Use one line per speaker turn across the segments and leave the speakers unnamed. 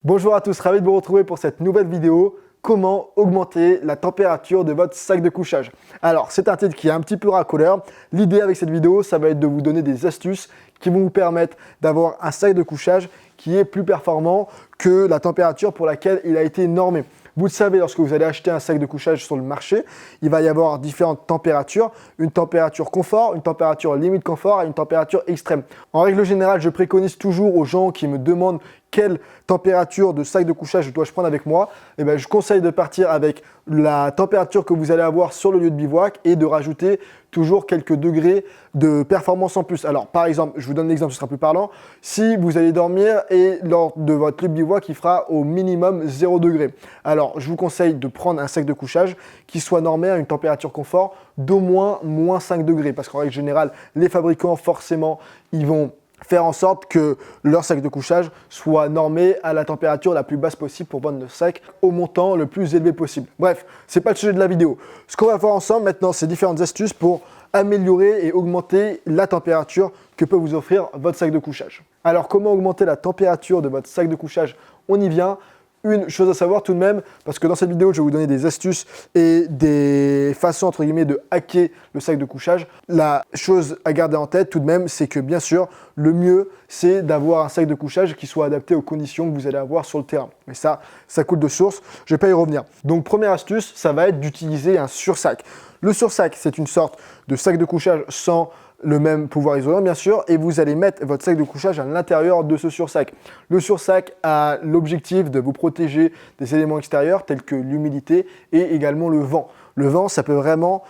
Bonjour à tous, ravi de vous retrouver pour cette nouvelle vidéo. Comment augmenter la température de votre sac de couchage? Alors, c'est un titre qui est un petit peu racoleur. L'idée avec cette vidéo, ça va être de vous donner des astuces qui vont vous permettre d'avoir un sac de couchage qui est plus performant que la température pour laquelle il a été normé. Vous le savez, lorsque vous allez acheter un sac de couchage sur le marché, il va y avoir différentes températures. Une température confort, une température limite confort et une température extrême. En règle générale, je préconise toujours aux gens qui me demandent quelle température de sac de couchage dois-je prendre avec moi, je conseille de partir avec la température que vous allez avoir sur le lieu de bivouac et de rajouter toujours quelques degrés de performance en plus. Alors par exemple, je vous donne l'exemple, ce sera plus parlant. Si vous allez dormir et lors de votre lieu de bivouac, il fera au minimum 0 degré. Alors je vous conseille de prendre un sac de couchage qui soit normé à une température confort d'au moins -5 degrés. Parce qu'en règle générale, les fabricants forcément, ils vont faire en sorte que leur sac de couchage soit normé à la température la plus basse possible pour vendre le sac au montant le plus élevé possible. Bref, ce n'est pas le sujet de la vidéo. Ce qu'on va voir ensemble maintenant, c'est différentes astuces pour améliorer et augmenter la température que peut vous offrir votre sac de couchage. Alors, comment augmenter la température de votre sac de couchage? On y vient. Une chose à savoir tout de même, parce que dans cette vidéo, je vais vous donner des astuces et des façons, entre guillemets, de hacker le sac de couchage. La chose à garder en tête tout de même, c'est que bien sûr, le mieux, c'est d'avoir un sac de couchage qui soit adapté aux conditions que vous allez avoir sur le terrain. Mais ça coule de source, je ne vais pas y revenir. Donc, première astuce, ça va être d'utiliser un sursac. Le sursac, c'est une sorte de sac de couchage sans le même pouvoir isolant bien sûr, et vous allez mettre votre sac de couchage à l'intérieur de ce sursac. Le sursac a l'objectif de vous protéger des éléments extérieurs tels que l'humidité et également le vent. Le vent, ça peut vraiment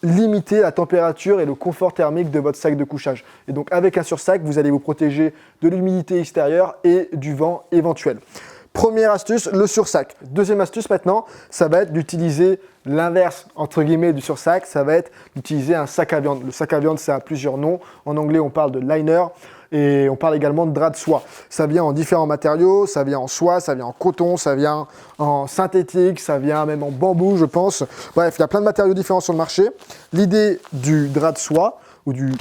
limiter la température et le confort thermique de votre sac de couchage. Et donc avec un sursac, vous allez vous protéger de l'humidité extérieure et du vent éventuel. Première astuce, le sursac. Deuxième astuce maintenant, ça va être d'utiliser l'inverse entre guillemets du sursac, ça va être d'utiliser un sac à viande. Le sac à viande, ça a plusieurs noms. En anglais, on parle de liner et on parle également de drap de soie. Ça vient en différents matériaux, ça vient en soie, ça vient en coton, ça vient en synthétique, ça vient même en bambou, je pense. Bref, il y a plein de matériaux différents sur le marché. L'idée du drap de soie ou du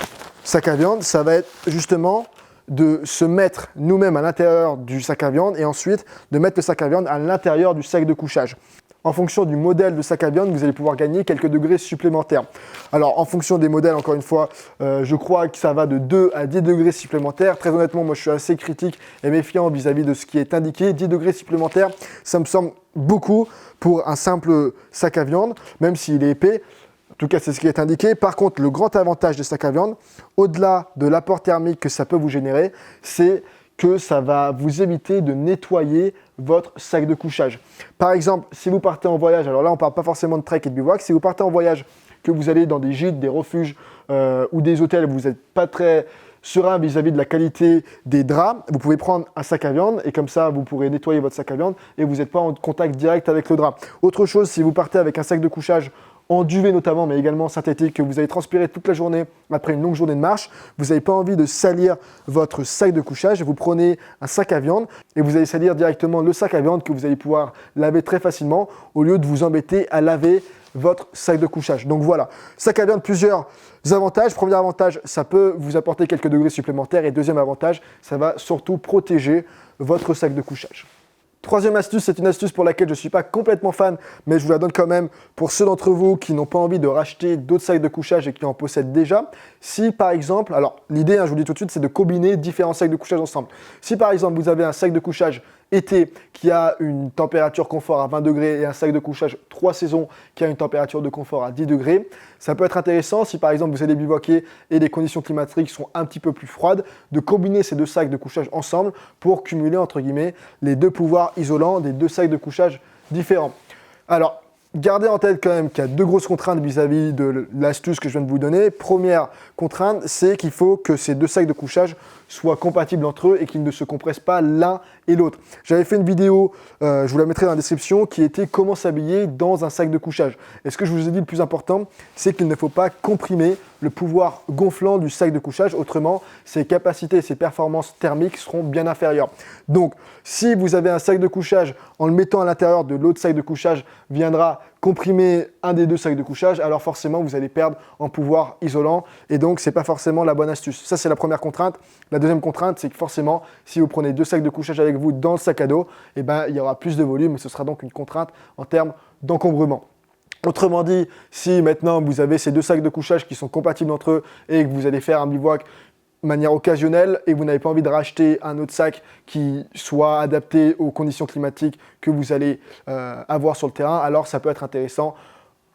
sac à viande, ça va être justement de se mettre nous-mêmes à l'intérieur du sac à viande et ensuite de mettre le sac à viande à l'intérieur du sac de couchage. En fonction du modèle de sac à viande, vous allez pouvoir gagner quelques degrés supplémentaires. Alors, en fonction des modèles, encore une fois, je crois que ça va de 2 à 10 degrés supplémentaires. Très honnêtement, moi, je suis assez critique et méfiant vis-à-vis de ce qui est indiqué. 10 degrés supplémentaires, ça me semble beaucoup pour un simple sac à viande, même s'il est épais. En tout cas, c'est ce qui est indiqué. Par contre, le grand avantage des sacs à viande, au-delà de l'apport thermique que ça peut vous générer, c'est que ça va vous éviter de nettoyer votre sac de couchage. Par exemple, si vous partez en voyage, alors là, on ne parle pas forcément de trek et de bivouac, si vous partez en voyage, que vous allez dans des gîtes, des refuges ou des hôtels, vous n'êtes pas très serein vis-à-vis de la qualité des draps, vous pouvez prendre un sac à viande et comme ça, vous pourrez nettoyer votre sac à viande et vous n'êtes pas en contact direct avec le drap. Autre chose, si vous partez avec un sac de couchage en duvet notamment, mais également synthétique, que vous allez transpirer toute la journée après une longue journée de marche, vous n'avez pas envie de salir votre sac de couchage, vous prenez un sac à viande et vous allez salir directement le sac à viande que vous allez pouvoir laver très facilement au lieu de vous embêter à laver votre sac de couchage. Donc voilà, sac à viande, plusieurs avantages. Premier avantage, ça peut vous apporter quelques degrés supplémentaires et deuxième avantage, ça va surtout protéger votre sac de couchage. Troisième astuce, c'est une astuce pour laquelle je ne suis pas complètement fan, mais je vous la donne quand même pour ceux d'entre vous qui n'ont pas envie de racheter d'autres sacs de couchage et qui en possèdent déjà. Si par exemple, alors l'idée, je vous le dis tout de suite, c'est de combiner différents sacs de couchage ensemble. Si par exemple vous avez un sac de couchage été qui a une température confort à 20 degrés et un sac de couchage 3 saisons qui a une température de confort à 10 degrés, ça peut être intéressant si par exemple vous allez bivouaquer et les conditions climatiques sont un petit peu plus froides, de combiner ces deux sacs de couchage ensemble pour cumuler entre guillemets les deux pouvoirs isolants des deux sacs de couchage différents. Alors, gardez en tête quand même qu'il y a deux grosses contraintes vis-à-vis de l'astuce que je viens de vous donner. Première contrainte, c'est qu'il faut que ces deux sacs de couchage soient compatibles entre eux et qu'ils ne se compressent pas l'un et l'autre. J'avais fait une vidéo, je vous la mettrai dans la description, qui était comment s'habiller dans un sac de couchage. Et ce que je vous ai dit le plus important, c'est qu'il ne faut pas comprimer le pouvoir gonflant du sac de couchage. Autrement, ses capacités et ses performances thermiques seront bien inférieures. Donc, si vous avez un sac de couchage, en le mettant à l'intérieur de l'autre sac de couchage, viendra comprimer un des deux sacs de couchage, alors forcément vous allez perdre en pouvoir isolant et donc c'est pas forcément la bonne astuce. Ça c'est la première contrainte. La deuxième contrainte, c'est que forcément si vous prenez deux sacs de couchage avec vous dans le sac à dos, eh ben, il y aura plus de volume et ce sera donc une contrainte en termes d'encombrement. Autrement dit, si maintenant vous avez ces deux sacs de couchage qui sont compatibles entre eux et que vous allez faire un bivouac de manière occasionnelle et que vous n'avez pas envie de racheter un autre sac qui soit adapté aux conditions climatiques que vous allez avoir sur le terrain, alors ça peut être intéressant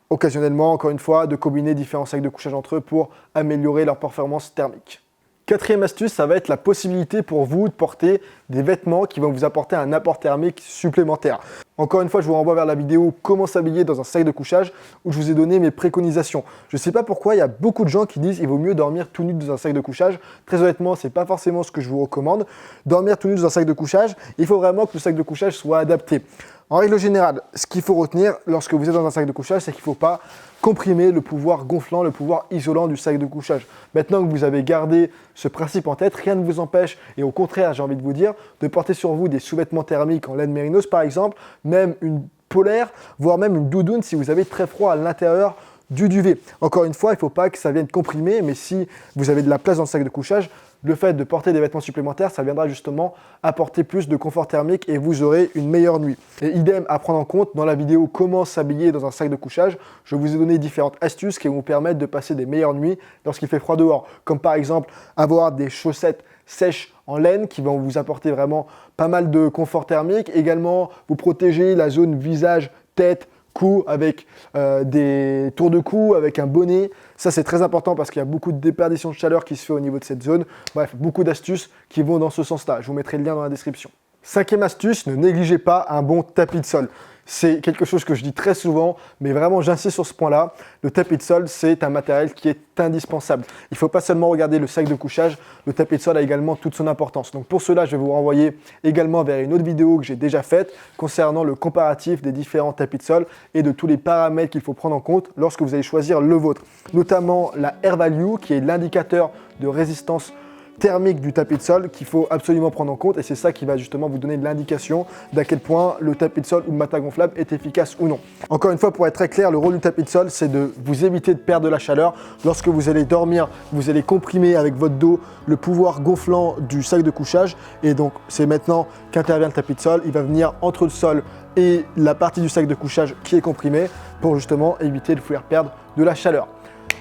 occasionnellement, encore une fois, de combiner différents sacs de couchage entre eux pour améliorer leur performance thermique. Quatrième astuce, ça va être la possibilité pour vous de porter des vêtements qui vont vous apporter un apport thermique supplémentaire. Encore une fois, je vous renvoie vers la vidéo comment s'habiller dans un sac de couchage où je vous ai donné mes préconisations. Je ne sais pas pourquoi il y a beaucoup de gens qui disent qu'il vaut mieux dormir tout nu dans un sac de couchage. Très honnêtement, ce n'est pas forcément ce que je vous recommande. Dormir tout nu dans un sac de couchage, il faut vraiment que le sac de couchage soit adapté. En règle générale, ce qu'il faut retenir lorsque vous êtes dans un sac de couchage, c'est qu'il ne faut pas comprimer le pouvoir gonflant, le pouvoir isolant du sac de couchage. Maintenant que vous avez gardé ce principe en tête, rien ne vous empêche, et au contraire, j'ai envie de vous dire, de porter sur vous des sous-vêtements thermiques en laine mérinos par exemple, même une polaire, voire même une doudoune si vous avez très froid à l'intérieur du duvet. Encore une fois, il ne faut pas que ça vienne comprimer, mais si vous avez de la place dans le sac de couchage, le fait de porter des vêtements supplémentaires, ça viendra justement apporter plus de confort thermique et vous aurez une meilleure nuit. Et idem à prendre en compte, dans la vidéo comment s'habiller dans un sac de couchage, je vous ai donné différentes astuces qui vont vous permettre de passer des meilleures nuits lorsqu'il fait froid dehors. Comme par exemple avoir des chaussettes sèches en laine qui vont vous apporter vraiment pas mal de confort thermique. Également, vous protéger la zone visage, tête, cou avec des tours de cou, avec un bonnet. Ça, c'est très important parce qu'il y a beaucoup de déperdition de chaleur qui se fait au niveau de cette zone. Bref, beaucoup d'astuces qui vont dans ce sens-là. Je vous mettrai le lien dans la description. Cinquième astuce, ne négligez pas un bon tapis de sol. C'est quelque chose que je dis très souvent, mais vraiment j'insiste sur ce point-là. Le tapis de sol, c'est un matériel qui est indispensable. Il ne faut pas seulement regarder le sac de couchage, le tapis de sol a également toute son importance. Donc pour cela, je vais vous renvoyer également vers une autre vidéo que j'ai déjà faite concernant le comparatif des différents tapis de sol et de tous les paramètres qu'il faut prendre en compte lorsque vous allez choisir le vôtre. Notamment la Air Value, qui est l'indicateur de résistance thermique du tapis de sol qu'il faut absolument prendre en compte et c'est ça qui va justement vous donner de l'indication d'à quel point le tapis de sol ou le matelas gonflable est efficace ou non. Encore une fois, pour être très clair, le rôle du tapis de sol, c'est de vous éviter de perdre de la chaleur. Lorsque vous allez dormir, vous allez comprimer avec votre dos le pouvoir gonflant du sac de couchage et donc c'est maintenant qu'intervient le tapis de sol. Il va venir entre le sol et la partie du sac de couchage qui est comprimée pour justement éviter de vous faire perdre de la chaleur.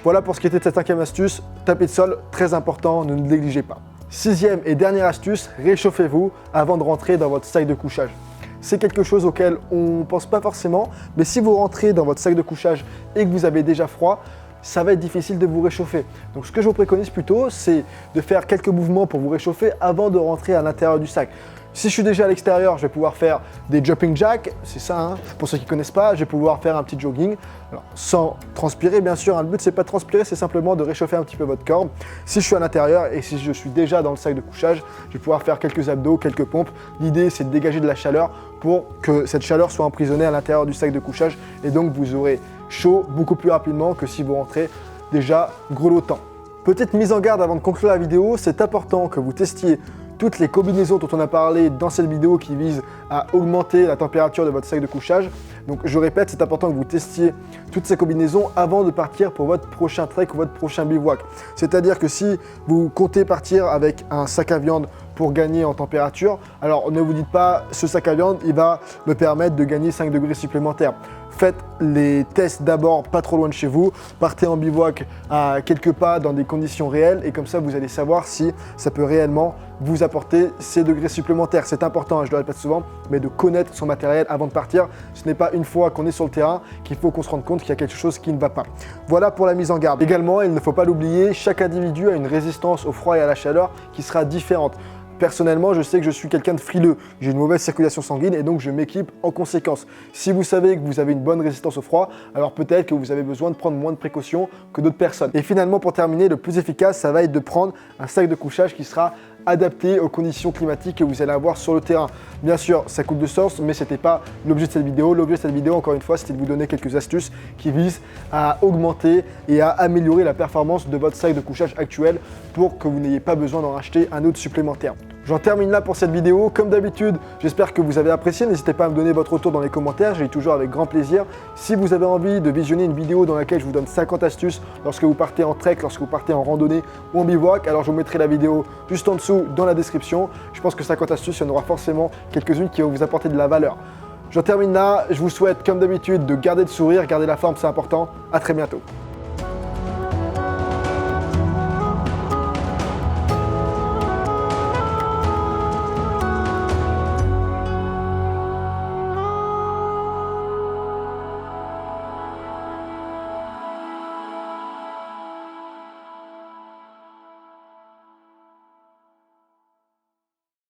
Voilà pour ce qui était de cette cinquième astuce, tapis de sol, très important, ne négligez pas. Sixième et dernière astuce, réchauffez-vous avant de rentrer dans votre sac de couchage. C'est quelque chose auquel on ne pense pas forcément, mais si vous rentrez dans votre sac de couchage et que vous avez déjà froid, ça va être difficile de vous réchauffer. Donc ce que je vous préconise plutôt, c'est de faire quelques mouvements pour vous réchauffer avant de rentrer à l'intérieur du sac. Si je suis déjà à l'extérieur, je vais pouvoir faire des jumping jacks, c'est ça, hein, pour ceux qui ne connaissent pas, je vais pouvoir faire un petit jogging, alors, sans transpirer bien sûr, hein, le but c'est pas de transpirer, c'est simplement de réchauffer un petit peu votre corps. Si je suis à l'intérieur et si je suis déjà dans le sac de couchage, je vais pouvoir faire quelques abdos, quelques pompes. L'idée c'est de dégager de la chaleur pour que cette chaleur soit emprisonnée à l'intérieur du sac de couchage et donc vous aurez chaud beaucoup plus rapidement que si vous rentrez déjà grelottant. Petite mise en garde avant de conclure la vidéo, c'est important que vous testiez toutes les combinaisons dont on a parlé dans cette vidéo qui visent à augmenter la température de votre sac de couchage. Donc je répète, c'est important que vous testiez toutes ces combinaisons avant de partir pour votre prochain trek ou votre prochain bivouac. C'est-à-dire que si vous comptez partir avec un sac à viande pour gagner en température, alors ne vous dites pas ce sac à viande, il va me permettre de gagner 5 degrés supplémentaires. Faites les tests d'abord pas trop loin de chez vous, partez en bivouac à quelques pas dans des conditions réelles et comme ça vous allez savoir si ça peut réellement vous apporter ces degrés supplémentaires. C'est important, je le répète souvent, mais de connaître son matériel avant de partir. Ce n'est pas une fois qu'on est sur le terrain qu'il faut qu'on se rende compte qu'il y a quelque chose qui ne va pas. Voilà pour la mise en garde. Également, il ne faut pas l'oublier, chaque individu a une résistance au froid et à la chaleur qui sera différente. Personnellement, je sais que je suis quelqu'un de frileux, j'ai une mauvaise circulation sanguine et donc je m'équipe en conséquence. Si vous savez que vous avez une bonne résistance au froid, alors peut-être que vous avez besoin de prendre moins de précautions que d'autres personnes. Et finalement, pour terminer, le plus efficace, ça va être de prendre un sac de couchage qui sera adapté aux conditions climatiques que vous allez avoir sur le terrain. Bien sûr, ça coûte de source, mais ce n'était pas l'objet de cette vidéo. L'objet de cette vidéo, encore une fois, c'était de vous donner quelques astuces qui visent à augmenter et à améliorer la performance de votre sac de couchage actuel pour que vous n'ayez pas besoin d'en racheter un autre supplémentaire. J'en termine là pour cette vidéo. Comme d'habitude, j'espère que vous avez apprécié. N'hésitez pas à me donner votre retour dans les commentaires, j'ai toujours avec grand plaisir. Si vous avez envie de visionner une vidéo dans laquelle je vous donne 50 astuces lorsque vous partez en trek, lorsque vous partez en randonnée ou en bivouac, alors je vous mettrai la vidéo juste en dessous dans la description. Je pense que 50 astuces, il y en aura forcément quelques-unes qui vont vous apporter de la valeur. J'en termine là. Je vous souhaite, comme d'habitude, de garder le sourire, garder la forme, c'est important. À très bientôt.